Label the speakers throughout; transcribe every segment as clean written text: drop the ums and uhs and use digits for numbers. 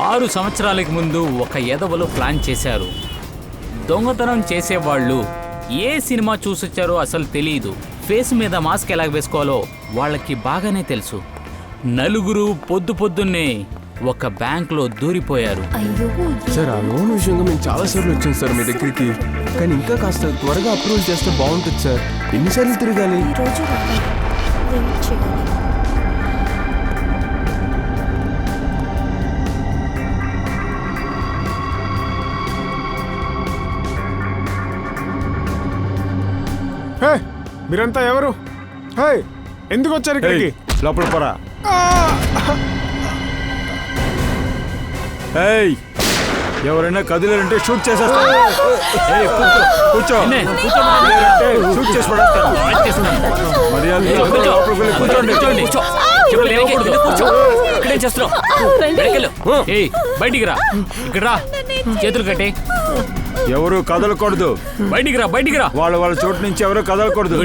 Speaker 1: 6 సంవత్సరాలకు ముందు ఒక ఎదవలు ప్లాన్ చేశారు. దొంగతనం చేసేవాళ్ళు ఏ సినిమా చూసొచ్చారో అసలు తెలియదు. ఫేస్ మీద మాస్క్ ఎలా వేసుకోవాలో వాళ్ళకి బాగానే తెలుసు. నలుగురు పొద్దున్నే ఒక బ్యాంక్లో దూరిపోయారు.
Speaker 2: సార్, ఆ లోన్ విషయంగా మేము చాలాసార్లు వచ్చాం సార్ మీ దగ్గరికి. కానీ ఇంకా కాస్త త్వరగా అప్రూవల్ చేస్తే బాగుంటుంది సార్. ఎన్నిసార్లు తిరగాలి?
Speaker 3: హే, మీరంతా ఎవరు? హే, ఎందుకు వచ్చారు ఇక్కడికి?
Speaker 4: లోపల పోరా. ఏయ్, ఎవరైనా కదిలేరంటే షూట్ చేసేస్తాను. కూర్చో. షూట్ చేసి పడేస్తాను.
Speaker 1: బయటికి రా. ఇక్కడ రా, చేతులు కట్టే.
Speaker 4: ఎవరు కదలకూడదు.
Speaker 1: బయటికి రా, బయటికి రా.
Speaker 4: వాళ్ళ చోటు నుంచి ఎవరు కదలకూడదు.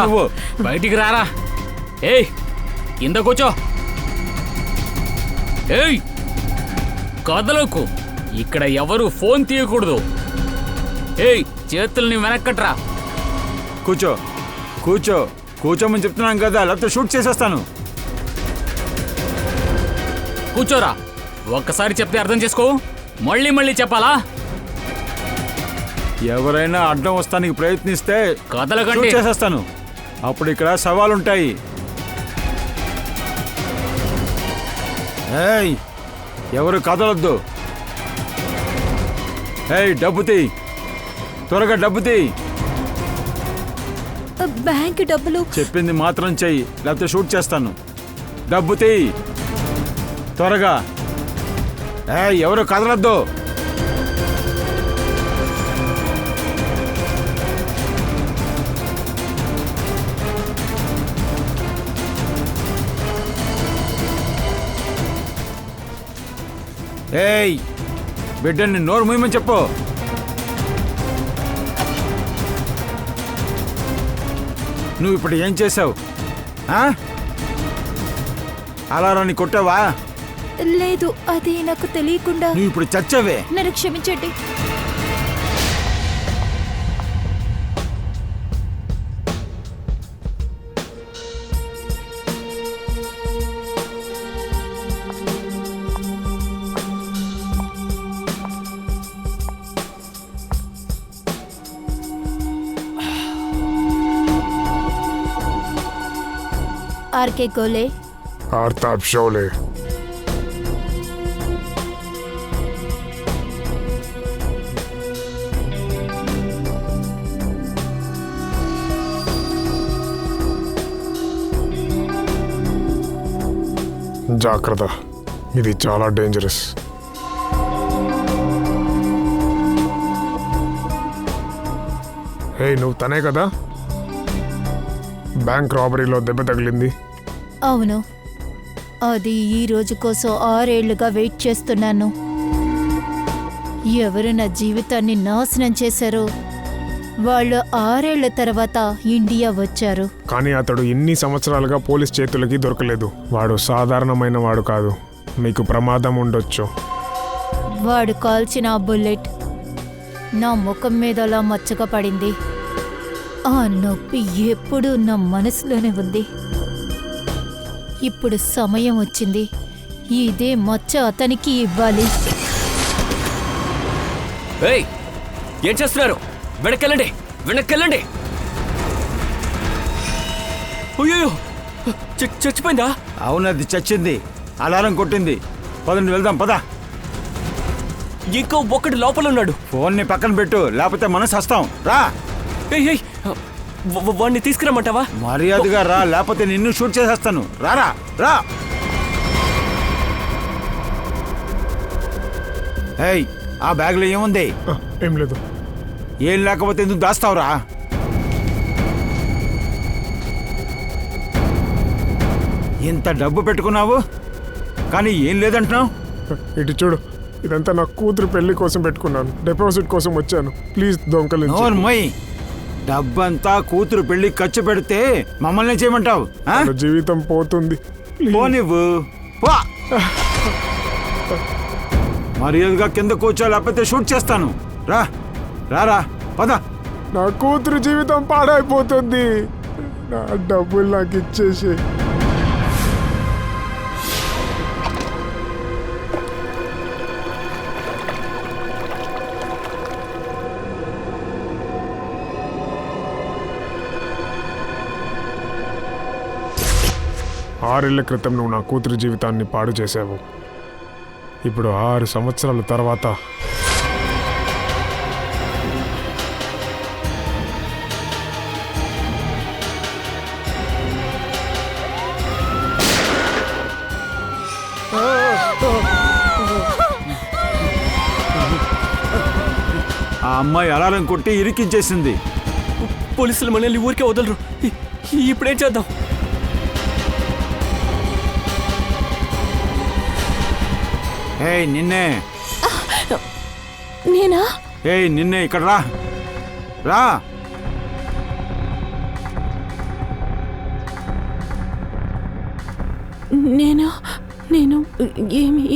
Speaker 4: నువ్వు
Speaker 1: బయటికి రారా. ఏయ్, కింద కూర్చో. ఏయ్, కదలకు. ఇక్కడ ఎవరు ఫోన్ తీయకూడదు. ఏయ్, చేతుల్ని వెనక్కట్రా.
Speaker 4: కూర్చో. కూర్చోమని చెప్తున్నాను కదా, లేకపోతే షూట్ చేసేస్తాను.
Speaker 1: కూర్చోరా. ఒక్కసారి చెప్తే అర్థం చేసుకో. మళ్ళీ చెప్పాలా?
Speaker 4: ఎవరైనా అడ్డం వస్తానికి ప్రయత్నిస్తే
Speaker 1: కదలకండి,
Speaker 4: చేసేస్తాను. అప్పుడు ఇక్కడ సవాలుంటాయి. ఏయ్, ఎవరు కదలొద్దు. ఏయ్, డబ్బు తీ, త్వరగా డబ్బు తీ.
Speaker 5: బ్యాంక్ డబ్బులు.
Speaker 4: చెప్పింది మాత్రం చెయ్యి, లేకపోతే షూట్ చేస్తాను. డబ్బు తీ త్వరగా. ఏయ్, ఎవరు కదలొద్దు. ఏయ్, బిడ్డని నోరు మూయమని చెప్పు. నువ్వు ఇప్పుడు ఏం చేసావు? అలారాన్ని కొట్టావా?
Speaker 5: లేదు, అది నాకు తెలియకుండా.
Speaker 4: నువ్వు ఇప్పుడు చచ్చావే.
Speaker 5: నన్ను క్షమించండి. आरके गोले,
Speaker 3: आरताब शोले, జాగ్రత్త, ఇది చాలా డేంజరస్. హే, నువ్వు తనే కదా బ్యాంక్ రాబరీలో దెబ్బ తగిలింది?
Speaker 5: అవును, అది ఈ రోజు కోసం 6 ఏళ్లుగా వెయిట్ చేస్తున్నాను. ఎవరు నా జీవితాన్ని నాశనం చేశారో వాళ్ళు 6 ఏళ్ల తర్వాత ఇండియా వచ్చారు.
Speaker 3: కానీ అతడు ఇన్ని సంవత్సరాలుగా పోలీస్ చేతులకి దొరకలేదు. వాడు సాధారణమైన వాడు కాదు. మీకు ప్రమాదం ఉండొచ్చు.
Speaker 5: వాడు కాల్చిన ఆ బుల్లెట్ నా ముఖం మీద అలా మచ్చగా పడింది. ఆ నొప్పి ఎప్పుడూ నా మనసులోనే ఉంది. ఇప్పుడు సమయం వచ్చింది. ఇదే మచ్చ అతనికి ఇవ్వాలి.
Speaker 2: ఏయ్, ఏం చేస్తున్నారు? వెనక్కెళ్ళండి. అయ్యో, చచ్చిపోయిందా?
Speaker 4: అవునది చచ్చింది. అలారం కొట్టింది. పదండి వెళ్దాం, పద.
Speaker 2: ఇంకో ఒక్కటి లోపల ఉన్నాడు.
Speaker 4: ఫోన్ని పక్కన పెట్టు, లేకపోతే మనం సస్తాం. రా.
Speaker 2: ఏయ్, వాడిని తీసుకురమ్మంటావా?
Speaker 4: మర్యాదగా రా, లేకపోతే నిన్ను షూట్ చేసేస్తాను. రారా, రా. ఏయ్, ఆ బ్యాగ్లో ఏముంది?
Speaker 3: ఏం లేదు.
Speaker 4: ఏం లేకపోతే ఎందుకు దాస్తావురా? ఇంత డబ్బు పెట్టుకున్నావు కానీ ఏం లేదంటున్నావు.
Speaker 3: ఇటు చూడు, ఇదంతా నా కూతురు పెళ్లి కోసం పెట్టుకున్నాను. డిపాజిట్ కోసం వచ్చాను. ప్లీజ్ దొంగలించు.
Speaker 4: డబ్బంతా కూతురు పెళ్లి ఖర్చు పెడితే మమ్మల్ని చేయమంటావు?
Speaker 3: జీవితం పోతుంది.
Speaker 4: పో నువ్వు. మర్యాదగా కింద కూర్చో, లేకపోతే షూట్ చేస్తాను. రా రా రా, పద.
Speaker 3: నా కూతురు జీవితం పాడైపోతుంది. నా డబ్బులు నాకు ఇచ్చేసి. ఆరేళ్ల క్రితం నువ్వు నా కూతురు జీవితాన్ని పాడు చేసావు. ఇప్పుడు 6 సంవత్సరాల తర్వాత
Speaker 4: ఆ అమ్మాయి అలారం కొట్టి ఇరికించేసింది.
Speaker 6: పోలీసులు మనల్ని ఊరికే వదలరు. ఇప్పుడేం చేద్దాం?
Speaker 4: ఏయ్ నిన్నే,
Speaker 7: నేనా?
Speaker 4: ఏయ్ నిన్నే, ఇక్కడ రా రా.
Speaker 7: నేను నేను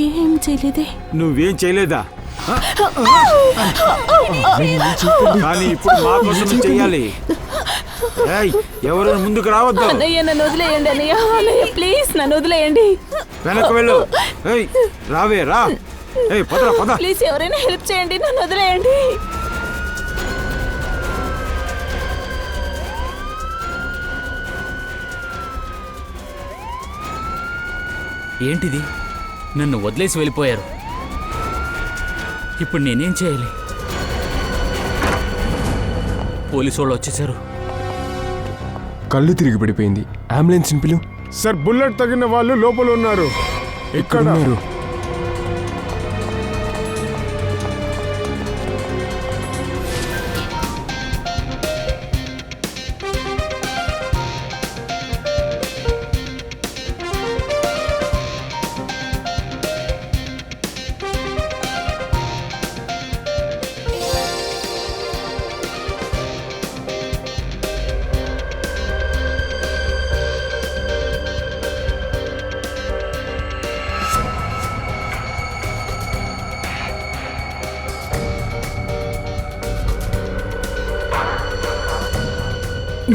Speaker 7: ఏం చేయలేదే.
Speaker 4: నువ్వేం చేయలేదా? కానీ ఇప్పుడు మా కోసం చెయ్యాలి. ఏయ్ ఎవరు ముందుకు రావద్దు.
Speaker 7: అన్నయ్య నన్ను వదిలేయండి. అన్నయ్య ప్లీజ్ నన్ను వదిలేయండి.
Speaker 4: వెనక్కి వెళ్ళు. ఏయ్ రావే రా. ఏయ్ పదరా పద.
Speaker 7: ప్లీజ్ ఎవరైనా హెల్ప్ చేయండి, నన్ను వదిలేయండి.
Speaker 1: ఏంటిది? నన్ను వదిలేసి వెళ్ళిపోయారు. ఇప్పుడు నేనేం చేయాలి? పోలీసు వాళ్ళు వచ్చేసారు.
Speaker 2: కళ్ళు తిరిగి పడిపోయింది. అంబులెన్స్ని పిలు.
Speaker 3: సార్, బుల్లెట్ తగిన వాళ్ళు లోపల ఉన్నారు.
Speaker 2: ఇక్కడ ఉన్నారు.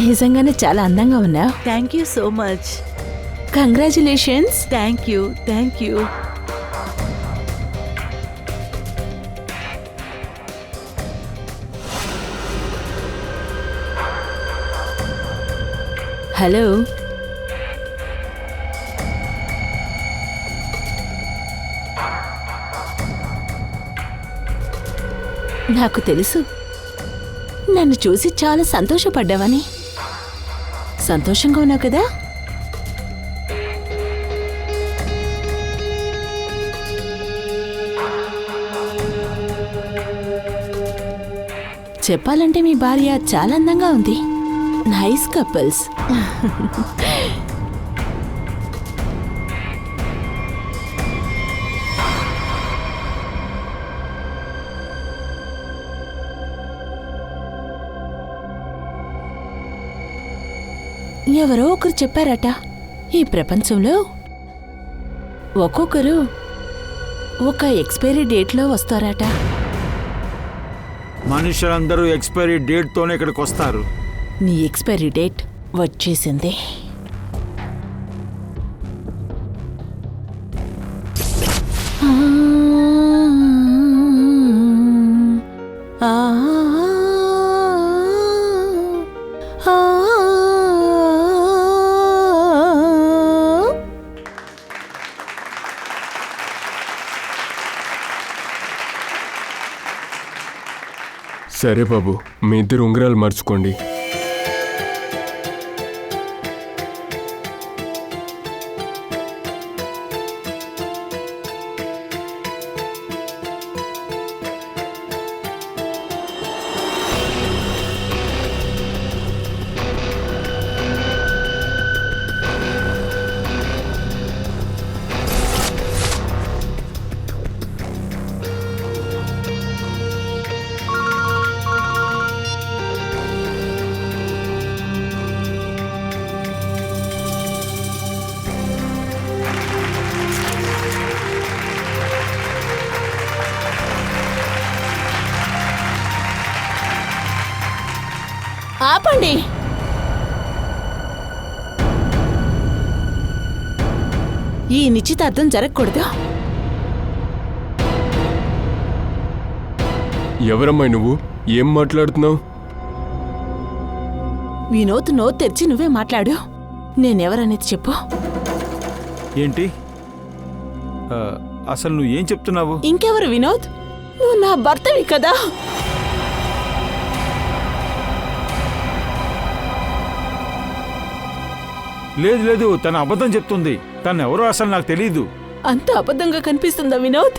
Speaker 7: నిజంగానే చాలా అందంగా ఉన్నా.
Speaker 8: Thank you so much.
Speaker 7: Congratulations.
Speaker 8: Thank you, thank you.
Speaker 7: Hello, నాకు తెలుసు నన్ను చూసి చాలా సంతోషపడ్డావని. సంతోషంగా ఉన్నావు కదా? చెప్పాలంటే మీ భార్య చాలా అందంగా ఉంది. Nice couples. ఎవరో ఒకరు చెప్పారట, ఈ ప్రపంచంలో ఒక్కొక్కరు ఒక ఎక్స్పైరీ డేట్లో వస్తారట.
Speaker 4: మనుషులందరూ ఎక్స్పైరీ డేట్తోనే ఇక్కడికి వస్తారు.
Speaker 7: నీ ఎక్స్పైరీ డేట్ వచ్చేసింది.
Speaker 2: సరే బాబు, మీ ఇద్దరు ఉంగరాలు మార్చుకోండి.
Speaker 7: ఆపండి. ఈ నిశ్చితార్థం జరగకూడదు.
Speaker 2: ఎవరమ్మాయి నువ్వు? ఏం మాట్లాడుతున్నావు?
Speaker 7: వినోద్ నోరు తెరిచి నువ్వే మాట్లాడు. నేనెవరనేది చెప్పు.
Speaker 4: ఏంటి అసలు నువ్వు ఏం చెప్తున్నావు?
Speaker 7: ఇంకెవరు వినోద్? నువ్వు నా భర్తవి కదా.
Speaker 4: లేదు లేదు, తను అబద్ధం చెప్తుంది. తను ఎవరో అసలు నాకు తెలియదు.
Speaker 7: అంత అబద్ధంగా కనిపిస్తుందా వినోద్?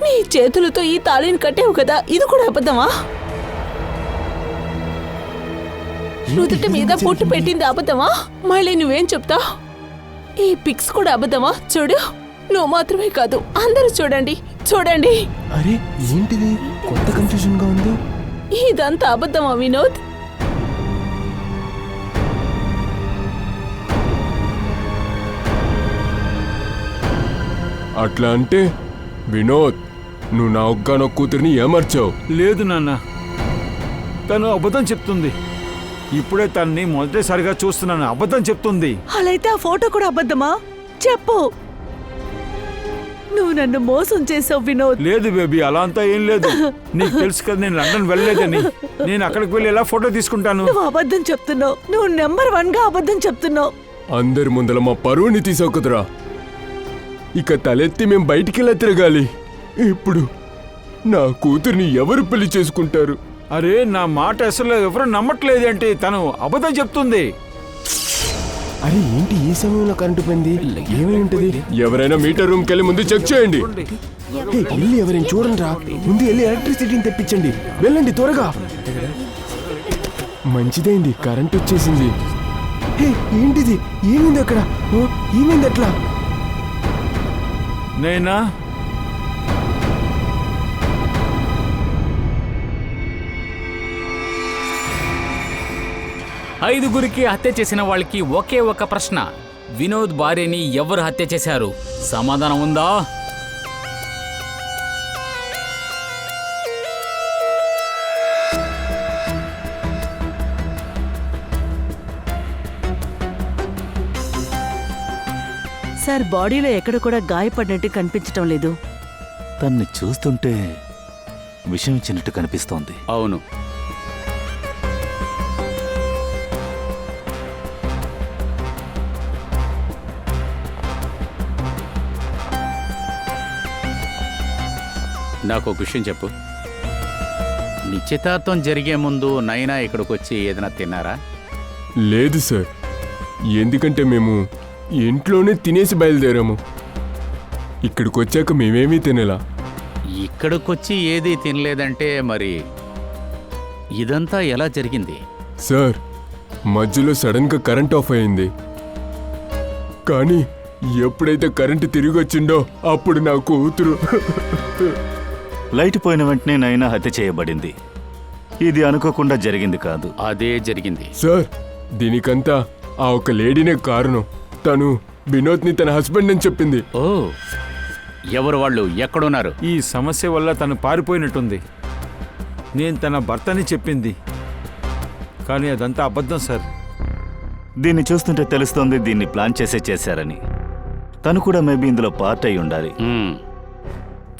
Speaker 7: నీ చేతులతో ఈ తాళిని కట్టావు కదా, ఇది కూడా అబద్ధమా? నుదుటి మీద పొట్టు పెట్టింది అబద్ధమా? మళ్ళీ నువ్వేం చెప్తావు? ఈ పిక్స్ కూడా అబద్ధమా? చూడు, నువ్వు మాత్రమే కాదు, అందరూ చూడండి చూడండి.
Speaker 2: అరే ఏంటిది, కొత్త కన్ఫ్యూజన్ గా ఉంది.
Speaker 7: ఇదంతా అబద్ధమా వినోద్?
Speaker 2: అట్లా అంటే వినోద్, నువ్వు నా ఒక్కనొక్క కూతురిని ఏమర్చావు.
Speaker 4: లేదు నాన్న, తను అబద్ధం చెప్తుంది. ఇప్పుడే తన్ని మొదటిసారిగా చూస్తున్నాను. అబద్ధం చెప్తుంది.
Speaker 8: అలా అయితే ఆ ఫోటో కూడా అబద్ధమా? చెప్పు. నువ్వు నన్ను మోసం చేసావు వినోద్.
Speaker 4: లేదు బేబీ, అలా అంతా ఏం లేదు. నీకు తెలుసు కదా నేను లండన్ వెళ్ళలేదని. నేను అక్కడికి వెళ్ళి ఎలా ఫోటో తీసుకుంటాను?
Speaker 8: నువ్వు అబద్ధం చెప్తున్నావు. నువ్వు నెంబర్ 1 గా అబద్ధం చెప్తున్నావు.
Speaker 2: అందరి ముందల మా పరువుని తీసావు కదరా. ఇక తలెత్తి మేం బయటికెలా తిరగాలి? ఇప్పుడు నా కూతుర్ని ఎవరు పెళ్లి చేసుకుంటారు?
Speaker 4: అరే నా మాట అసలు ఎవరు నమ్మట్లేదు అంటే తను అబద్ధం చెప్తుంది.
Speaker 2: అరే ఏంటి ఈ సమయంలో కరెంటు పోయింది? ఏమై ఉంటది? ఎవరైనా మీటర్ రూమ్ కెళ్ళి ముందు చెక్ చేయండి. వెళ్ళి ఎవరైనా చూడండి రా. ముందు వెళ్ళి ఎలక్ట్రిసిటీని తెప్పించండి. వెళ్ళండి త్వరగా. మంచిదైంది, కరెంట్ వచ్చేసింది. ఏంటిది? ఏమైంది అక్కడ? ఏమైంది అట్లా?
Speaker 4: నేనా?
Speaker 1: ఐదుగురికి హత్య చేసిన వాళ్ళకి ఒకే ఒక ప్రశ్న. వినోద్ భార్యని ఎవరు హత్య చేశారు? సమాధానం ఉందా?
Speaker 8: సార్, బాడీలో ఎక్కడ కూడా గాయపడినట్టు కనిపించటం లేదు.
Speaker 9: తన్ని చూస్తుంటే విషం ఇచ్చినట్టు కనిపిస్తోంది.
Speaker 1: అవును. నాకు ఒక విషయం చెప్పు. నిశ్చితార్థం జరిగే ముందు నైనా ఇక్కడికి వచ్చి ఏదైనా తిన్నారా?
Speaker 2: లేదు సార్, ఎందుకంటే మేము ఇంట్లోనే తినేసి బయలుదేరాము. ఇక్కడికి వచ్చాక మేమేమీ తినేలా.
Speaker 1: ఇక్కడికొచ్చి ఏదీ తినలేదంటే మరి ఇదంతా ఎలా జరిగింది?
Speaker 2: సార్, మధ్యలో సడన్గా కరెంట్ ఆఫ్ అయింది. కానీ ఎప్పుడైతే కరెంటు తిరిగి వచ్చిందో అప్పుడు నా కూతురు
Speaker 9: లైట్ పోయిన వెంటనే నైనా హత్య చేయబడింది. ఇది అనుకోకుండా జరిగింది కాదు.
Speaker 1: అదే జరిగింది.
Speaker 2: సార్, దీనికంతా ఆ ఒక లేడీనే కారణం. తను వినోద్ని తన హస్బెండ్ అని చెప్పింది.
Speaker 1: ఓ, ఎవరు వాళ్ళు? ఎక్కడున్నారు?
Speaker 4: ఈ సమస్య వల్ల తను పారిపోయినట్టుంది. నేను తన భర్తని చెప్పింది, కానీ అదంతా అబద్ధం సార్.
Speaker 9: దీన్ని చూస్తుంటే తెలుస్తోంది దీన్ని ప్లాన్ చేశారని. తను కూడా మేబీ ఇందులో పార్ట్ అయి ఉండాలి.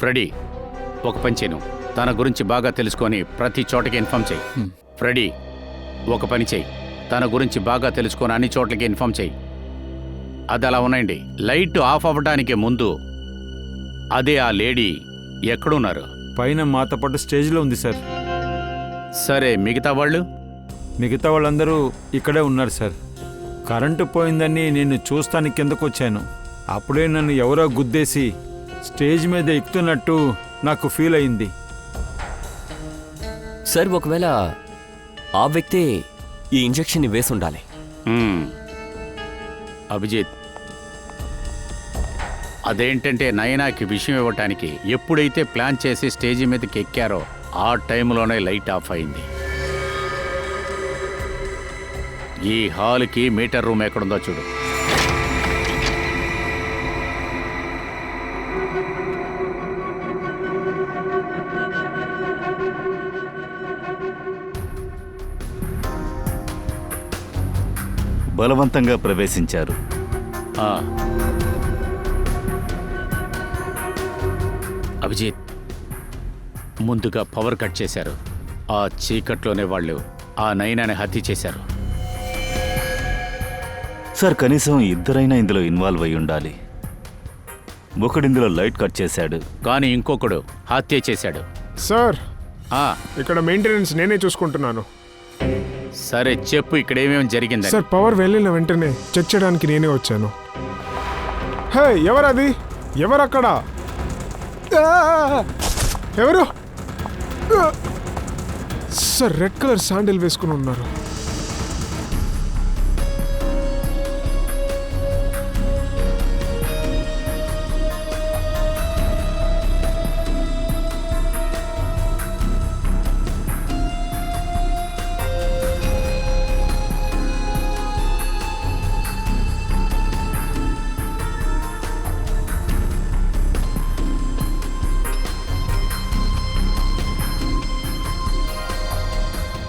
Speaker 1: ఫ్రెడీ, ఒక పని చేయను. తన గురించి బాగా తెలుసుకొని ప్రతి చోటకి ఇన్ఫార్మ్ చేయి. ఫ్రెడీ, ఒక పని చేయి. తన గురించి బాగా తెలుసుకొని అన్ని చోట్లకి ఇన్ఫార్మ్ చేయి. అది అలా ఉన్నాయండి. లైట్ ఆఫ్ అవ్వడానికి ముందు అదే ఆ లేడీ ఎక్కడున్నారు?
Speaker 4: పైన మాతో పాటు స్టేజ్లో ఉంది సార్.
Speaker 1: సరే, మిగతా వాళ్ళు?
Speaker 4: మిగతా వాళ్ళందరూ ఇక్కడే ఉన్నారు సార్. కరెంటు పోయిందని నేను చూస్తానికి కిందకు వచ్చాను. అప్పుడే నన్ను ఎవరో గుద్దేసి స్టేజ్ మీద ఎక్కుతున్నట్టు నాకు ఫీల్ అయింది.
Speaker 6: సార్, ఒకవేళ ఆ వ్యక్తే ఈ ఇంజెక్షన్ వేసి ఉండాలి.
Speaker 1: అభిజిత్, అదేంటంటే నయనాకి విషయం ఇవ్వటానికి ఎప్పుడైతే ప్లాన్ చేసి స్టేజి మీదకి ఎక్కారో ఆ టైంలోనే లైట్ ఆఫ్ అయింది. ఈ హాల్కి మీటర్ రూమ్ ఎక్కడుందో చూడు.
Speaker 9: బలవంతంగా ప్రవేశించారు.
Speaker 1: ఆ. అభిజిత్, ముందుగా పవర్ కట్ చేశారు. ఆ చీకట్లోనే వాళ్ళు ఆ నైనాని హత్య చేశారు.
Speaker 9: సార్, కనీసం ఇద్దరైనా ఇందులో ఇన్వాల్వ్ అయి ఉండాలి. ఒకడిందులో లైట్ కట్ చేశాడు.
Speaker 1: కానీ ఇంకొకడు హత్య చేశాడు.
Speaker 3: సార్,
Speaker 1: ఆ,
Speaker 3: ఇక్కడ మెయింటెనెన్స్ నేనే చూసుకుంటున్నాను.
Speaker 1: సరే చెప్పు, ఇక్కడ ఏమేమి జరిగిందని.
Speaker 3: సార్, పవర్ వెళ్ళిన వెంటనే చెక్ చేయడానికి నేనే వచ్చాను. హే, ఎవరది? ఎవరక్కడ? ఎవరు? సార్, రెడ్ కలర్ శాండిల్ వేసుకుని ఉన్నారు.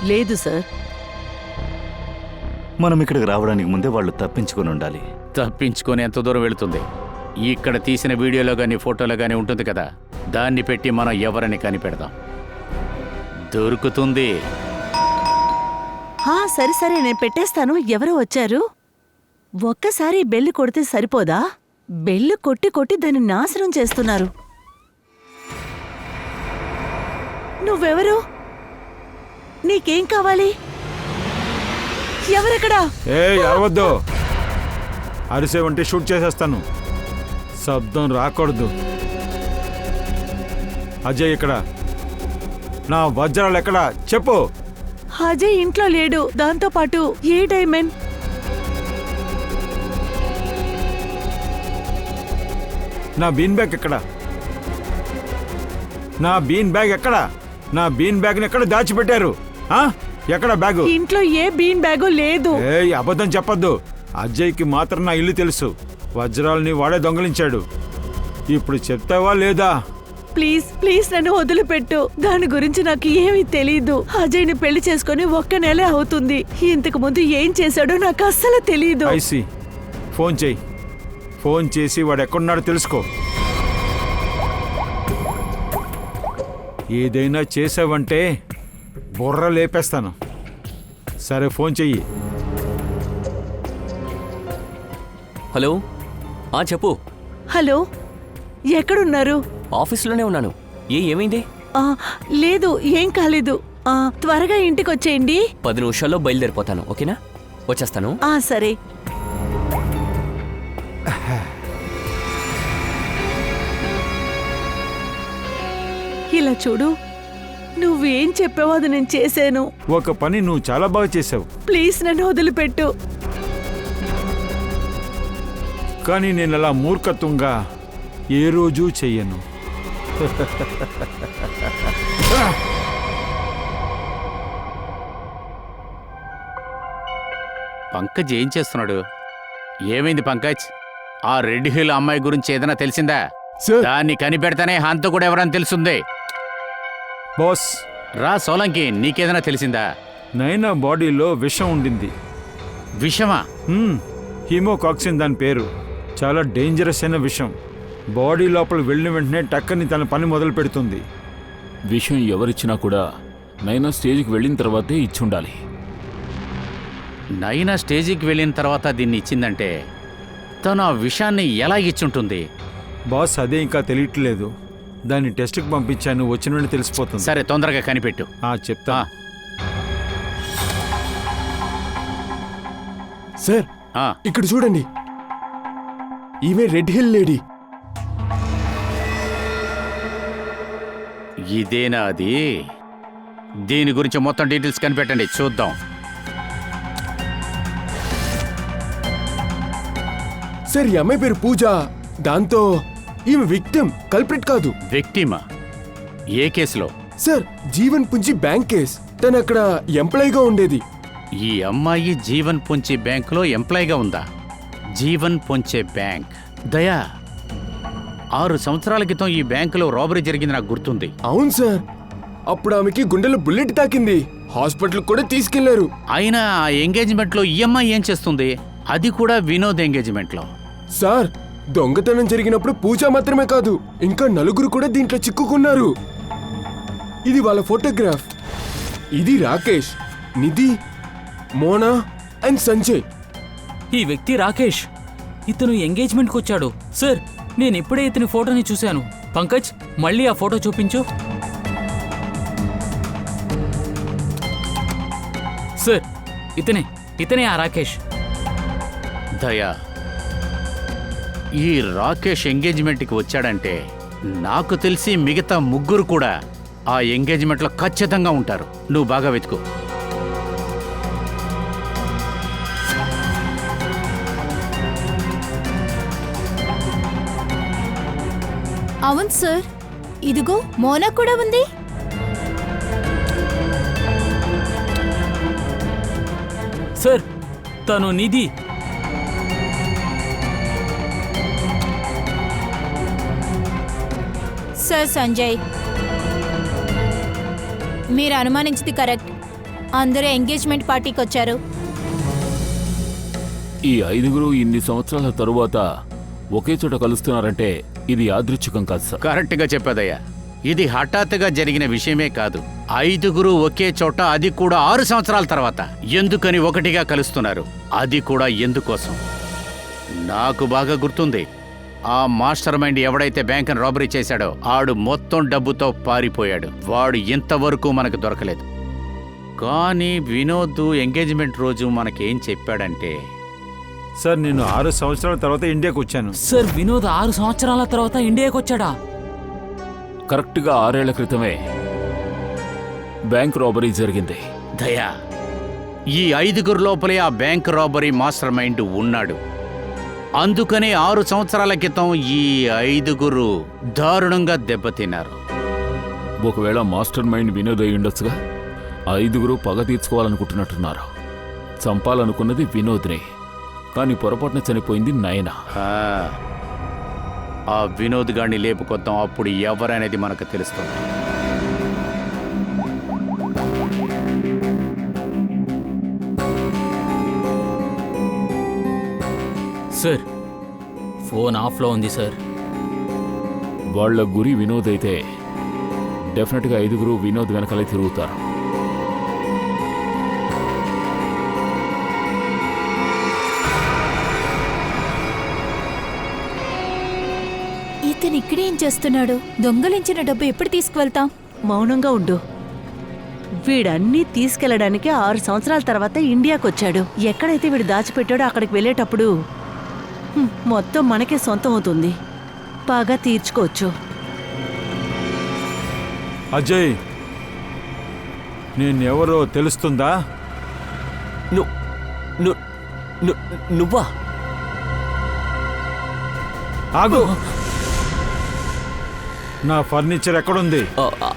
Speaker 8: లేదు సార్.
Speaker 9: మనం ఇక్కడికి రావడానికి ముందే వాళ్ళు తప్పించుకొని ఉండాలి.
Speaker 1: తప్పించుకొని ఎంత దూరం వెళుతుంది? ఇక్కడ తీసిన వీడియోలో కానీ ఫోటోలో కానీ ఉంటుంది కదా, దాన్ని పెట్టి మనం ఎవరని కనిపెడదాం. దొరుకుతుంది.
Speaker 8: సరే సరే, నేను పెట్టేస్తాను. ఎవరో వచ్చారు. ఒక్కసారి బెల్లు కొడితే సరిపోదా? బెల్లు కొట్టి కొట్టి దాన్ని నాశనం చేస్తున్నారు. నువ్వెవరు? నీకేం కావాలి? ఎవరెక్కడా?
Speaker 4: అరవద్దు. అరిసేవంటే షూట్ చేసేస్తాను. శబ్దం రాకూడదు. అజయ్ ఇక్కడ. నా వజ్రాలు ఎక్కడా చెప్పు.
Speaker 8: అజయ్ ఇంట్లో లేడు. దాంతో పాటు ఏ డైమండ్.
Speaker 4: నా బీన్ బ్యాగ్ ఎక్కడా? నా బీన్ బ్యాగ్ ఎక్కడా? నా బీన్ బ్యాగ్ని ఎక్కడ దాచిపెట్టారు? ఎక్కడ బ్యాగు?
Speaker 8: ఇంట్లో ఏ బీన్ బ్యాగు లేదు.
Speaker 4: అబద్ధం చెప్పొద్దు. అజయ్కి మాత్రం నా ఇల్లు తెలుసు. వజ్రాలని వాడే దొంగలించాడు. ఇప్పుడు చెప్తావా లేదా?
Speaker 8: ప్లీజ్ ప్లీజ్ నన్ను వదిలిపెట్టు. దాని గురించి నాకు ఏమీ తెలీదు. అజయ్ని పెళ్లి చేసుకుని 1 నెలే అవుతుంది. ఇంతకు ముందు ఏం చేశాడో నాకు అస్సలు తెలీదు.
Speaker 4: ఐసి, ఫోన్ చేయి. ఫోన్ చేసి వాడు ఎక్కడున్నాడో తెలుసుకో. ఏదైనా చేసావంటే బుర్ర లేపేస్తాను. సరే, ఫోన్ చెయ్యి.
Speaker 6: హలో, చెప్పు.
Speaker 8: హలో, ఎక్కడున్నారు?
Speaker 6: ఆఫీస్లోనే ఉన్నాను. ఏమైంది?
Speaker 8: లేదు, ఏం కాలేదు. త్వరగా ఇంటికి వచ్చేయండి.
Speaker 6: 10 నిమిషాల్లో బయలుదేరిపోతాను. ఓకేనా? వచ్చేస్తాను.
Speaker 8: సరే. ఇలా చూడు, నువ్వేం చెప్పావో అది నేను చేశాను.
Speaker 4: ఒక పని నువ్వు చాలా బాగా చేసావు.
Speaker 8: ప్లీజ్ నన్ను వదిలిపెట్టు.
Speaker 4: కానీ నేను అలా మూర్ఖత్వంగా ఏ రోజు చెయ్యను.
Speaker 1: పంకజ్ ఏం చేస్తున్నాడు? ఏమైంది పంకజ్? ఆ రెడ్ హిల్ అమ్మాయి గురించి ఏదైనా తెలిసిందా? దాన్ని కనిపెడతానే హంతకుడు ఎవరని తెలుస్తుంది.
Speaker 4: బాస్,
Speaker 1: రా సోలంకి, నీకేదైనా తెలిసిందా?
Speaker 4: నైనా బాడీలో విషం ఉండింది.
Speaker 1: విషమా?
Speaker 4: హీమోకాక్సిన్ దాని పేరు. చాలా డేంజరస్ అయిన విషం. బాడీ లోపల వెళ్ళిన వెంటనే టక్కని తన పని మొదలు పెడుతుంది.
Speaker 10: విషయం ఎవరిచ్చినా కూడా నైనా స్టేజ్కి వెళ్ళిన తర్వాతే ఇచ్చుండాలి.
Speaker 1: నైనా స్టేజీకి వెళ్ళిన తర్వాత దీన్ని ఇచ్చిందంటే తను ఆ విషయాన్ని ఎలా ఇచ్చుంటుంది?
Speaker 4: బాస్, అదే ఇంకా తెలియట్లేదు. దాన్ని టెస్ట్కి పంపించాను. వచ్చిన వెంటనే తెలిసిపోతుంది.
Speaker 1: సరే, తొందరగా కనిపెట్టు.
Speaker 4: చెప్తా.
Speaker 2: సార్, ఇక్కడ చూడండి. ఈమె రెడ్ హిల్ లేడీ.
Speaker 1: ఇదేనా అది? దీని గురించి మొత్తం డీటెయిల్స్ కనిపెట్టండి, చూద్దాం.
Speaker 2: సార్, ఈ అమ్మాయి పేరు పూజ. దాంతో ఈమె విక్టిమ్, కల్ప్రిట్ కాదు.
Speaker 1: విక్టిమా? ఏ కేసులో?
Speaker 2: Sir, Jeevan Punji bank case. తను అక్కడ ఎంప్లాయీగా ఉండేది.
Speaker 1: ఈ అమ్మాయి జీవన్ పుంచి బ్యాంకులో ఎంప్లాయీగా ఉందా? జీవన్ పుంచే బ్యాంక్. దయా, 6 సంవత్సరాల క్రితం ఈ బ్యాంకులో రాబరీ జరిగింది నాకు గుర్తుంది.
Speaker 2: అవును సార్, అప్పుడు ఆమెకి గుండెలో బుల్లెట్ తాకింది. హాస్పిటల్ కూడా తీసుకెళ్లారు.
Speaker 1: అయినా ఆ ఎంగేజ్మెంట్లో ఈ అమ్మాయి ఏం చేస్తుంది? అది కూడా వినోద్ ఎంగేజ్మెంట్లో.
Speaker 2: సార్, దొంగతనం జరిగినప్పుడు పూజ మాత్రమే కాదు, ఇంకా నలుగురు కూడా దీంట్లో చిక్కుకున్నారు. ఇది వాళ్ళ ఫోటోగ్రాఫ్. ఇది రాకేష్, నిధి, మోనా అండ్ సంజయ్.
Speaker 1: ఈ వ్యక్తి రాకేష్. ఇతను ఎంగేజ్మెంట్కి వచ్చాడు. సార్, నేను ఇప్పుడే ఇతని ఫోటోని చూశాను. పంకజ్, మళ్ళీ ఆ ఫోటో చూపించు. సార్, ఇతనే ఆ రాకేష్.
Speaker 11: దయా, ఈ రాకేష్ ఎంగేజ్మెంట్కి వచ్చాడంటే నాకు తెలిసి మిగతా ముగ్గురు కూడా ఆ ఎంగేజ్మెంట్లో ఖచ్చితంగా ఉంటారు. నువ్వు బాగా వెతుకు.
Speaker 5: అవును సార్, ఇదిగో మోనా కూడా ఉంది.
Speaker 1: సార్, తను నిధి.
Speaker 5: సార్ సంజయ్, మీరు అనుమానించింది కరెక్ట్. అందరూ ఎంగేజ్మెంట్ పార్టీకి వచ్చారు.
Speaker 10: ఈ 5గురు ఇన్ని సంవత్సరాల తరువాత ఒకే చోట కలుస్తున్నారంటే ఇది యాదృచ్ఛికం కాదు సార్.
Speaker 11: కరెక్ట్గా చెప్పాదయ్యా. ఇది హఠాత్తుగా జరిగిన విషయమే కాదు. 5గురు ఒకే చోట, అది కూడా 6 సంవత్సరాల తర్వాత. ఎందుకని ఒకటిగా కలుస్తున్నారు? అది కూడా ఎందుకోసం? నాకు బాగా గుర్తుంది. ఆ మాస్టర్ మైండ్ ఎవడైతే బ్యాంకును రాబరీ చేశాడో ఆడు మొత్తం డబ్బుతో పారిపోయాడు. వాడు ఇంతవరకు మనకు దొరకలేదు. కానీ వినోద్ ఎంగేజ్మెంట్ రోజు మనకేం చెప్పాడంటే,
Speaker 4: సార్, నేను 6 సంవత్సరాల తర్వాత ఇండియాకి వచ్చాను.
Speaker 1: సార్, వినోద్ 6 సంవత్సరాల తర్వాత ఇండియాకి వచ్చాడా?
Speaker 10: కరెక్ట్గా 6 ఏళ్ల క్రితమే బ్యాంక్ రాబరీ జరిగింది.
Speaker 11: దయా, ఈ 5గురు లోపలే ఆ బ్యాంక్ రాబరీ మాస్టర్ మైండ్ ఉన్నాడు. అందుకనే 6 సంవత్సరాల క్రితం ఈ 5గురు దారుణంగా దెబ్బతిన్నారు.
Speaker 10: ఒకవేళ మాస్టర్ మైండ్ వినోద్ అయి ఉండొచ్చుగా. 5గురు పగ తీర్చుకోవాలనుకుంటున్నట్టున్నారు. చంపాలనుకున్నది వినోద్ని, కానీ పొరపాటున చనిపోయింది నయన.
Speaker 11: ఆ వినోద్ గాడిని లేపుకొద్దాం, అప్పుడు ఎవరనేది మనకు తెలుస్తుంది.
Speaker 1: సార్, ఫోన్ ఆఫ్లో ఉంది సార్.
Speaker 10: వాళ్ళ గురి వినోద్ అయితే డెఫినెట్గా 5గురు వినోద్ వెనకాలే తిరుగుతారు.
Speaker 5: ఇతను ఇక్కడేం చేస్తున్నాడు? దొంగలించిన డబ్బు ఎప్పుడు తీసుకువెళ్తాం?
Speaker 8: మౌనంగా ఉండు. వీడన్నీ తీసుకెళ్లడానికి 6 సంవత్సరాల తర్వాత ఇండియాకి వచ్చాడు. ఎక్కడైతే వీడు దాచిపెట్టాడో అక్కడికి వెళ్ళేటప్పుడు మొత్తం మనకే సొంతం అవుతుంది. బాగా తీర్చుకోవచ్చు.
Speaker 4: అజయ్, నేనెవరో తెలుస్తుందా?
Speaker 6: నువ్వా?
Speaker 4: ఆగు. నా ఫర్నిచర్ ఎక్కడుంది?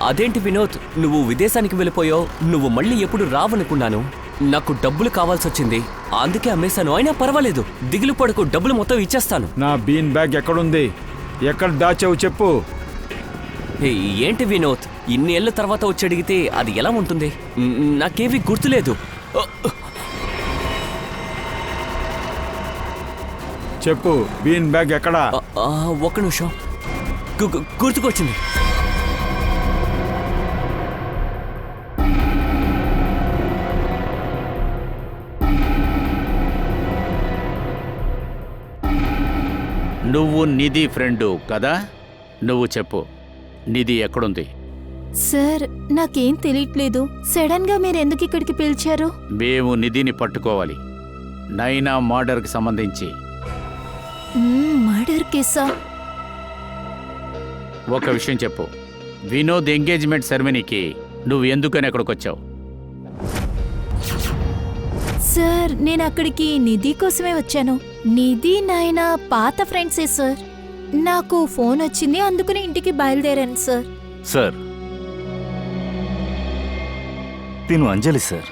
Speaker 6: అదేంటి వినోద్, నువ్వు విదేశానికి వెళ్ళిపోయావు. నువ్వు మళ్ళీ ఎప్పుడు రావనుకున్నాను. నాకు డబ్బులు కావాల్సి వచ్చింది, అందుకే అమ్మేశాను. అయినా పర్వాలేదు, దిగులు పడకు, డబ్బులు మొత్తం ఇచ్చేస్తాను.
Speaker 4: నా బీన్ బ్యాగ్ ఎక్కడుంది? ఎక్కడ దాచావు చెప్పు.
Speaker 6: ఏంటి వినోద్, ఇన్ని ఏళ్ళ తర్వాత వచ్చి అడిగితే అది ఎలా ఉంటుంది? నాకేమీ గుర్తులేదు.
Speaker 4: చెప్పు, బీన్ బ్యాగ్ ఎక్కడా?
Speaker 6: ఒక్క నిమిషం, గుర్తుకొచ్చింది.
Speaker 11: నువ్వు నిధి ఫ్రెండు కదా? నువ్వు చెప్పు, నిధి ఎక్కడుంది?
Speaker 5: సార్, నాకేం తెలియట్లేదు. సడన్ గా మీరు ఎందుకు ఇక్కడికి పిలిచారు?
Speaker 11: మేము నిధిని పట్టుకోవాలి. నైనా మర్డర్కి సంబంధించి.
Speaker 5: మర్డర్ కేసా?
Speaker 11: ఒక విషయం చెప్పు, వినోద్ ఎంగేజ్మెంట్ సెరమనీకి నువ్వు ఎందుకని అక్కడికి వచ్చావు?
Speaker 5: సార్, నేను అక్కడికి నిధి కోసమే వచ్చాను. నిధి నాయన పాత ఫ్రెండ్సే సార్. నాకు ఫోన్ వచ్చింది, అందుకని ఇంటికి బయలుదేరాను సార్.
Speaker 9: సార్, తిను అంజలి సార్.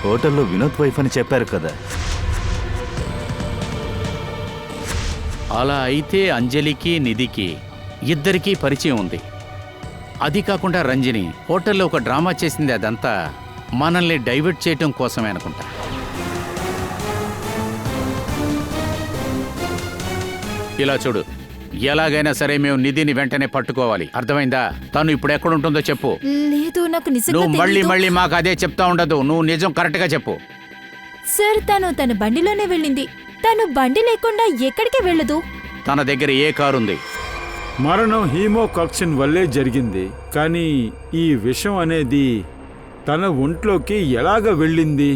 Speaker 9: హోటల్లో వినోద్ వైఫ్ అని చెప్పారు కదా.
Speaker 11: అలా అయితే అంజలికి నిధికి ఇద్దరికీ పరిచయం ఉంది. అది కాకుండా రంజిని హోటల్లో ఒక డ్రామా చేసింది, అదంతా మనల్ని డైవర్ట్ చేయటం కోసమే అనుకుంటా. ఇలా చూడు, ఎలాగైనా సరే మేము నిధిని వెంటనే పట్టుకోవాలి, అర్థమైందా? తను ఇప్పుడు ఎక్కడుంటుందో చెప్పు.
Speaker 5: లేదు, నాకు నిజంగా
Speaker 11: నువ్వు మళ్ళీ
Speaker 5: తెలీదు.
Speaker 11: మళ్ళీ మాకు అదే చెప్తా ఉండదు, నువ్వు నిజం కరెక్ట్గా చెప్పు.
Speaker 5: సార్, తన బండిలోనే వెళ్ళింది. తను బండి లేకుండా ఎక్కడికి వెళ్ళదు.
Speaker 11: తన దగ్గర ఏ కారు ఉంది?
Speaker 4: మరణం హీమోకాక్సిన్ వల్లే జరిగింది, కానీ ఈ విషం అనేది తన ఒంట్లోకి ఎలాగ వెళ్ళింది?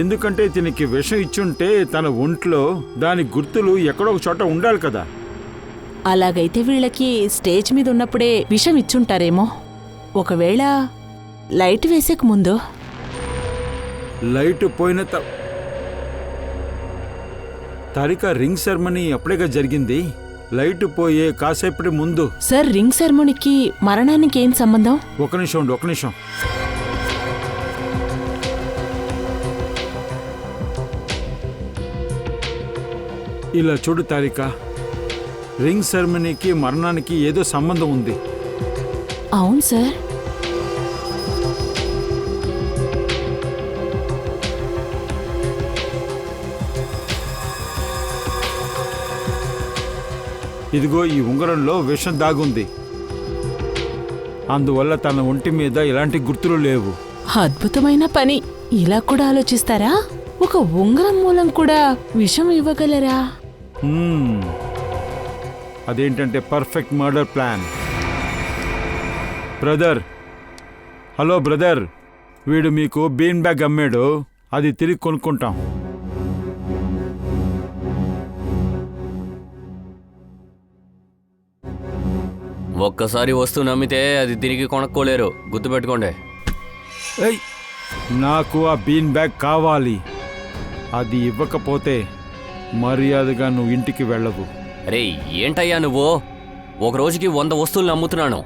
Speaker 4: ఎందుకంటే దీనికి విషం ఇచ్చుంటే తన ఒంట్లో దాని గుర్తులు ఎక్కడో ఒక చోట ఉండాలి కదా.
Speaker 7: అలాగైతే వీళ్ళకి స్టేజ్ మీద ఉన్నప్పుడే విషం ఇచ్చుంటారేమో. ఒకవేళ లైట్ వేసేక ముందు.
Speaker 4: లైట్ పోయిన తారిక రింగ్ సెరమనీ అప్పుడేగా జరిగింది. లైట్ పోయే కాసేపటి ముందు.
Speaker 7: సార్, రింగ్ సెరమనీకి మరణానికి ఏం సంబంధం?
Speaker 4: ఒక నిమిషం ఉండు, ఒక నిమిషం. ఇలా చూడు తారిక, రింగ్ సెరమనీకి మరణానికి ఏదో సంబంధం ఉంది.
Speaker 7: అవును సార్.
Speaker 4: ఇదిగో ఈ ఉంగరంలో విషం దాగుంది, అందువల్ల తన ఒంటి మీద ఎలాంటి గుర్తులు లేవు.
Speaker 7: అద్భుతమైన పని. ఇలా కూడా ఆలోచిస్తారా? ఒక ఉంగరం మూలం కూడా విషం ఇవ్వగలరా?
Speaker 4: అదేంటంటే perfect murder plan. Brother, hello brother, వీడు మీకు బీన్ బ్యాగ్ అమ్మాడు, అది తిరిగి కొనుక్కుంటాం.
Speaker 6: ఒక్కసారి వస్తువు నమ్మితే అది తిరిగి కొనుక్కోలేరు, గుర్తుపెట్టుకోండి.
Speaker 4: ఏయ్, నాకు ఆ బీన్ బ్యాగ్ కావాలి. అది ఇవ్వకపోతే మర్యాదగా నువ్వు ఇంటికి వెళ్ళవు.
Speaker 6: అరే ఏంటయ్యా నువ్వు? ఒక రోజుకి 100 వస్తువులను అమ్ముతున్నాను.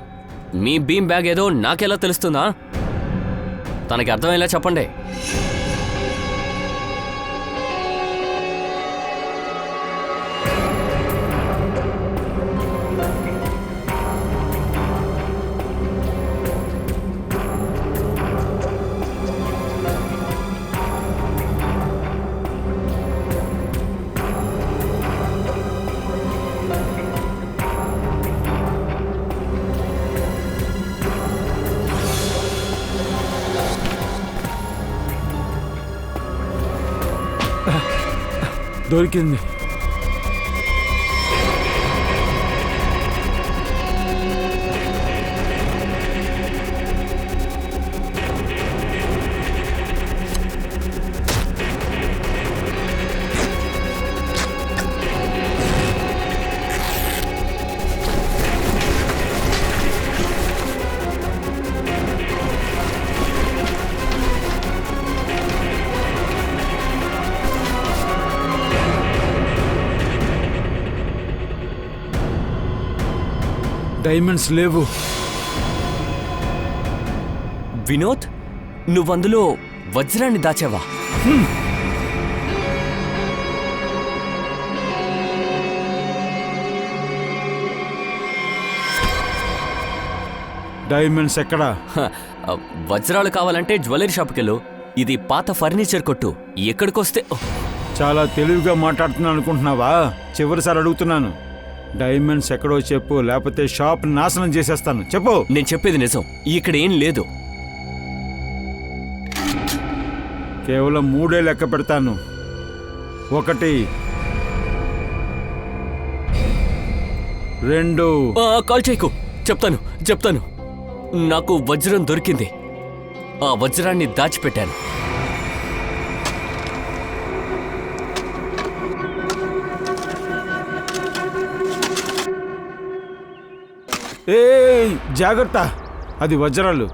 Speaker 6: మీ బీమ్ బ్యాగ్ ఏదో నాకెలా తెలుస్తుందా? తనకి అర్థమయ్యేలా చెప్పండి.
Speaker 4: దొరికింది. డైమండ్స్ లేవు.
Speaker 6: వినోద్, నువ్వందులో వజ్రాన్ని దాచావా?
Speaker 4: డైమండ్స్ ఎక్కడా?
Speaker 6: వజ్రాలు కావాలంటే జ్యువెలరీ షాప్కెళ్ళు. ఇది పాత ఫర్నిచర్ కొట్టు. ఎక్కడికొస్తే
Speaker 4: చాలా తెలివిగా మాట్లాడుతున్నాను అనుకుంటున్నావా? చివరిసారి అడుగుతున్నాను, డైమండ్స్ ఎక్కడో చెప్పు, లేకపోతే షాప్ నాశనం చేసేస్తాను. చెప్పు.
Speaker 6: నేను చెప్పేది నిజం, ఇక్కడ ఏం లేదు.
Speaker 4: కేవలం 3 లెక్క పెడతాను. 1 2.
Speaker 6: కాల్ చేయకు, చెప్తాను. నాకు వజ్రం దొరికింది. ఆ వజ్రాన్ని దాచిపెట్టాను.
Speaker 4: ఏ జాగ్రత్త, అది వజ్రాలు.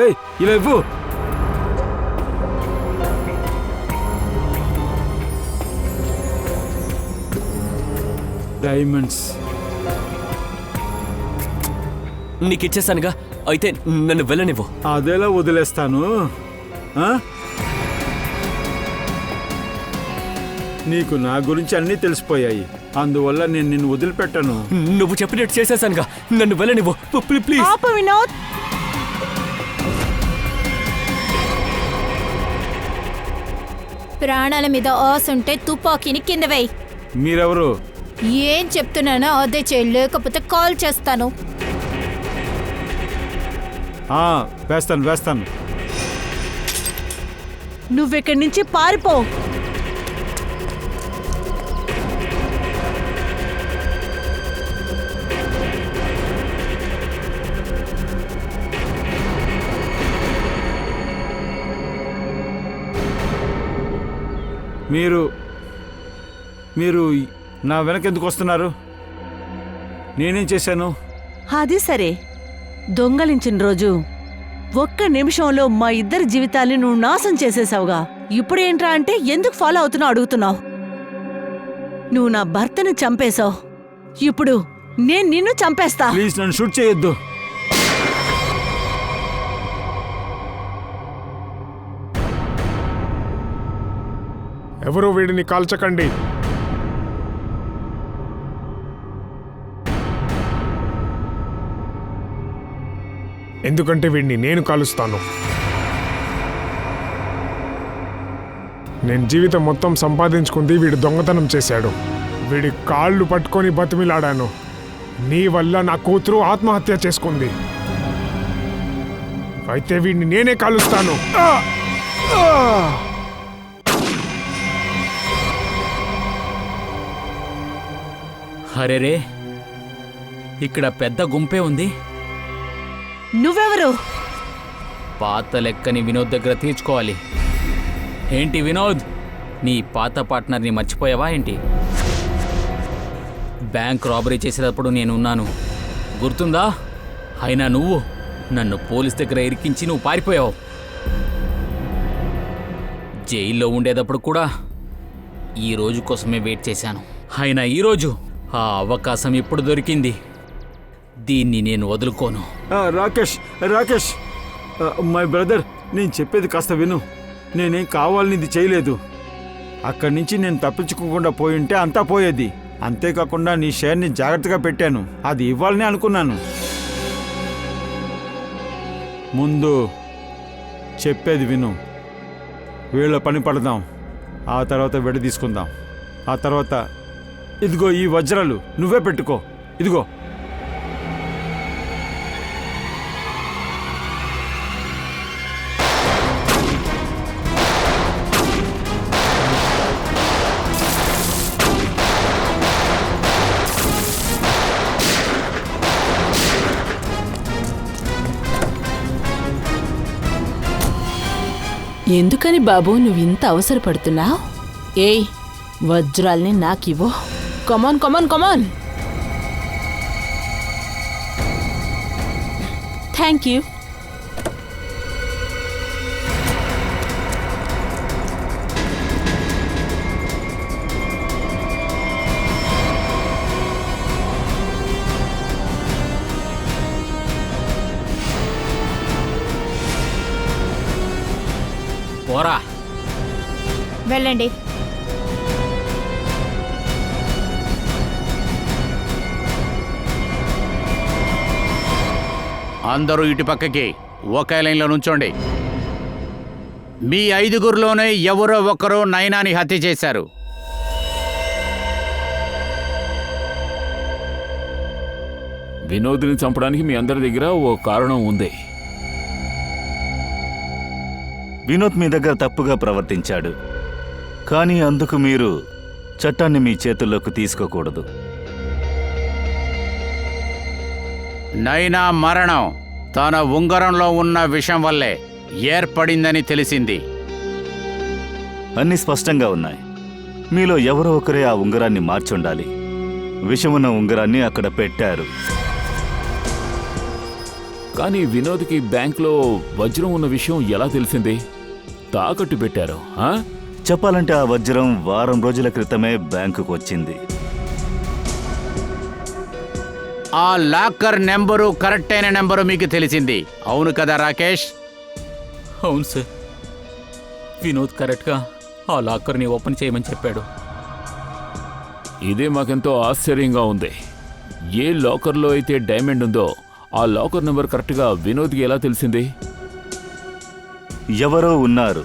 Speaker 4: ఏయ్, ఇలా ఇవ్వు. డైమండ్స్
Speaker 6: నీకిచ్చేసానుగా, అయితే నన్ను వెళ్ళనివ్వు.
Speaker 4: అదేలా వదిలేస్తాను? నీకు నా గురించి అన్నీ తెలిసిపోయాయి. అందువల్ల నేను నిన్ను వదిలిపెట్టను.
Speaker 6: నువ్వు చెప్పినట్టు చేసేసానుగా, నన్ను వెళ్ళనివ్వు ప్లీజ్.
Speaker 8: ఆపు వినోద్.
Speaker 5: ప్రాణాల మీద ఆశ ఉంటే తుపాకీని కింద వేయి.
Speaker 4: మీరెవరు?
Speaker 5: ఏం చెప్తున్నానో అదే చేయి, లేకపోతే కాల్ చేస్తాను.
Speaker 4: వేస్తాను.
Speaker 8: నువ్వెక్కడి నుంచి పారిపో.
Speaker 4: మీరు నా వెనకెందుకు వస్తున్నారు? నేనేం చేశాను?
Speaker 8: అది సరే, దొంగలించిన రోజు ఒక్క నిమిషంలో మా ఇద్దరి జీవితాల్ని నువ్వు నాశనం చేసేసావుగా. ఇప్పుడేంట్రా అంటే ఎందుకు ఫాలో అవుతున్నావు అడుగుతున్నావు. నువ్వు నా భర్తని చంపేశావు, ఇప్పుడు నేను నిన్ను చంపేస్తా.
Speaker 4: ప్లీజ్ నన్ను షూట్ చేయొద్దు.
Speaker 3: ఎవరూ వీడిని కాల్చకండి. ఎందుకంటే వీడిని నేను కాలుస్తాను. నేను జీవితం మొత్తం సంపాదించుకుంది వీడు దొంగతనం చేశాడు. వీడి కాళ్ళు పట్టుకొని బతిమిలాడాను. నీ వల్ల నా కూతురు ఆత్మహత్య చేసుకుంది. అయితే వీడిని నేనే కాలుస్తాను.
Speaker 1: అరేరే, ఇక్కడ పెద్ద గుంపే ఉంది.
Speaker 8: నువ్వెవరు?
Speaker 1: పాత లెక్కని వినోద్ దగ్గర తీర్చుకోవాలి. ఏంటి వినోద్, నీ పాత పార్ట్నర్ని మర్చిపోయావా ఏంటి? బ్యాంక్ రాబరీ చేసేటప్పుడు నేనున్నాను, గుర్తుందా? అయినా నువ్వు నన్ను పోలీస్ దగ్గర ఇరికించి నువ్వు పారిపోయావు. జైల్లో ఉండేటప్పుడు కూడా ఈ రోజు కోసమే వెయిట్ చేశాను. అయినా ఈరోజు ఆ అవకాశం ఇప్పుడు దొరికింది. దీన్ని నేను వదులుకోను.
Speaker 4: రాకేష్, మై బ్రదర్, నేను చెప్పేది కాస్త విను. నేనేం కావాలని ఇది చేయలేదు. అక్కడి నుంచి నేను తప్పించుకోకుండా పోయింటే అంతా పోయేది. అంతేకాకుండా నీ షేర్ని జాగ్రత్తగా పెట్టాను, అది ఇవ్వాలని అనుకున్నాను. ముందు చెప్పేది విను. వీళ్ళ పని పడదాం, ఆ తర్వాత విడ తీసుకుందాం. ఆ తర్వాత ఇదిగో ఈ వజ్రాలు నువ్వే పెట్టుకో. ఇదిగో.
Speaker 7: ఎందుకని బాబు నువ్వు ఇంత అవసరపడుతున్నావు? ఏయ్, వజ్రాల్ని నాకివ్వు. కమాన్ కమాన్ కమాన్. Thank you.
Speaker 1: పోరా.
Speaker 5: వెళ్ళండి.
Speaker 11: అందరూ ఇటు పక్కకి ఒకే లైన్లో నుంచోండి. మీ ఐదుగురిలోనే ఎవరో ఒకరు నైనాని హత్య చేశారు.
Speaker 10: వినోద్ని చంపడానికి మీ అందరి దగ్గర ఓ కారణం ఉంది.
Speaker 9: వినోద్ మీ దగ్గర తప్పుగా ప్రవర్తించాడు, కానీ అందుకు మీరు చట్టాన్ని మీ చేతుల్లోకి తీసుకోకూడదు.
Speaker 11: నైనా మరణం తన ఉంగరంలో ఉన్న విషం వల్లే ఏర్పడిందని తెలిసింది.
Speaker 9: అన్నీ స్పష్టంగా ఉన్నాయి. మీలో ఎవరో ఒకరే ఆ ఉంగరాన్ని మార్చుండాలి. విషమున్న ఉంగరాన్ని అక్కడ పెట్టారు.
Speaker 10: కానీ వినోద్కి బ్యాంక్లో వజ్రం ఉన్న విషయం ఎలా తెలిసింది? తాకట్టు పెట్టారు.
Speaker 9: చెప్పాలంటే ఆ వజ్రం వారం రోజుల క్రితమే బ్యాంకుకు వచ్చింది.
Speaker 11: ఆ లాకర్ నెంబరు కరెక్ట్ అయిన నెంబరు మీకు తెలిసింది, అవును కదా రాకేష్?
Speaker 1: అవును సార్, వినోద్ కరెక్ట్గా ఆ లాకర్ని ఓపెన్ చేయమని చెప్పాడు.
Speaker 10: ఇదే మాకెంతో ఆశ్చర్యంగా ఉంది. ఏ లాకర్లో అయితే డైమండ్ ఉందో ఆ లాకర్ నెంబర్ కరెక్ట్గా వినోద్కి ఎలా తెలిసింది?
Speaker 9: ఎవరో ఉన్నారు,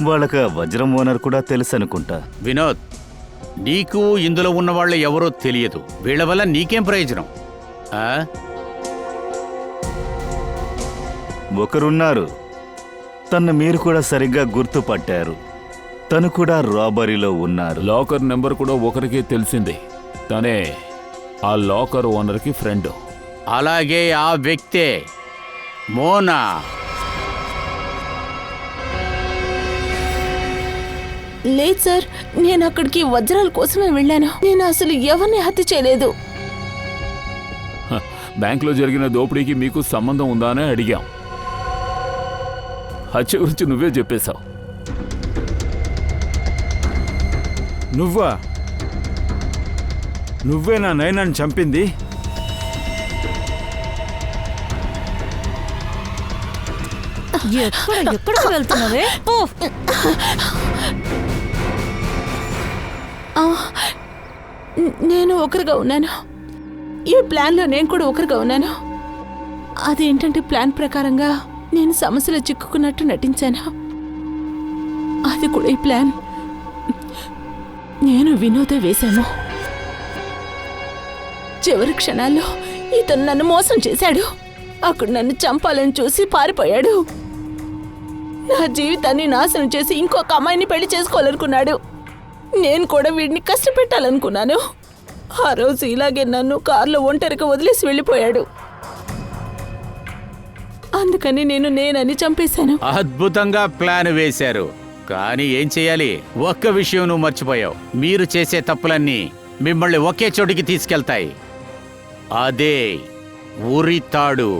Speaker 9: వాళ్ళకి ఆ వజ్రం ఓనర్ కూడా తెలుసు అనుకుంటా.
Speaker 11: వినోద్, నీకు ఇందులో ఉన్న వాళ్ళు ఎవరో తెలియదు. వీళ్ళ వల్ల నీకేం ప్రయోజనం? ఆ?
Speaker 9: ఒకరున్నారు, తన్ను మీరు కూడా సరిగ్గా గుర్తుపట్టారు. తను కూడా రాబరీలో ఉన్నారు.
Speaker 10: లాకర్ నెంబర్ కూడా ఒకరికే తెలిసింది. తనే ఆ లాకర్ ఓనర్కి ఫ్రెండ్.
Speaker 11: అలాగే ఆ వ్యక్తే మోనా.
Speaker 7: లేదు సార్, నేను అక్కడికి వజ్రాల కోసమే వెళ్ళాను. నేను అసలు ఎవరిని హత్య చేయలేదు.
Speaker 10: బ్యాంకులో జరిగిన దోపిడీకి మీకు సంబంధం ఉందా అని అడిగాం. హత్య గురించి నువ్వే చెప్పేశావు.
Speaker 4: నువ్వే నా నైనాన్ని చంపింది?
Speaker 5: ఎక్కడికి వెళ్తున్నావే? పో.
Speaker 7: నేను ఒకరిగా ఉన్నాను. ఈ ప్లాన్లో నేను కూడా ఒకరిగా ఉన్నాను. అదేంటంటే ప్లాన్ ప్రకారంగా నేను సమస్యలో చిక్కుకున్నట్టు నటించాను. అది కూడా ఈ ప్లాన్ నేను వినోదే వేశాను. చివరి క్షణాల్లో ఇతను నన్ను మోసం చేశాడు. అక్కడ నన్ను చంపాలని చూసి పారిపోయాడు. నా జీవితాన్ని నాశనం చేసి ఇంకొక అమ్మాయిని పెళ్లి చేసుకోవాలనుకున్నాడు. నేను కూడా వీడిని కష్టపెట్టాలనుకున్నాను. ఆ రోజు ఇలాగే నన్ను కారులో ఒంటరిగా వదిలేసి వెళ్ళిపోయాడు. అందుకని నేనని చంపేశాను.
Speaker 11: అద్భుతంగా ప్లాన్ వేశారు, కానీ ఏం చేయాలి? ఒక్క విషయం నువ్వు మర్చిపోయావు. మీరు చేసే తప్పులన్నీ మిమ్మల్ని ఒకే చోటికి తీసుకెళ్తాయి. అదే ఉరితాడు.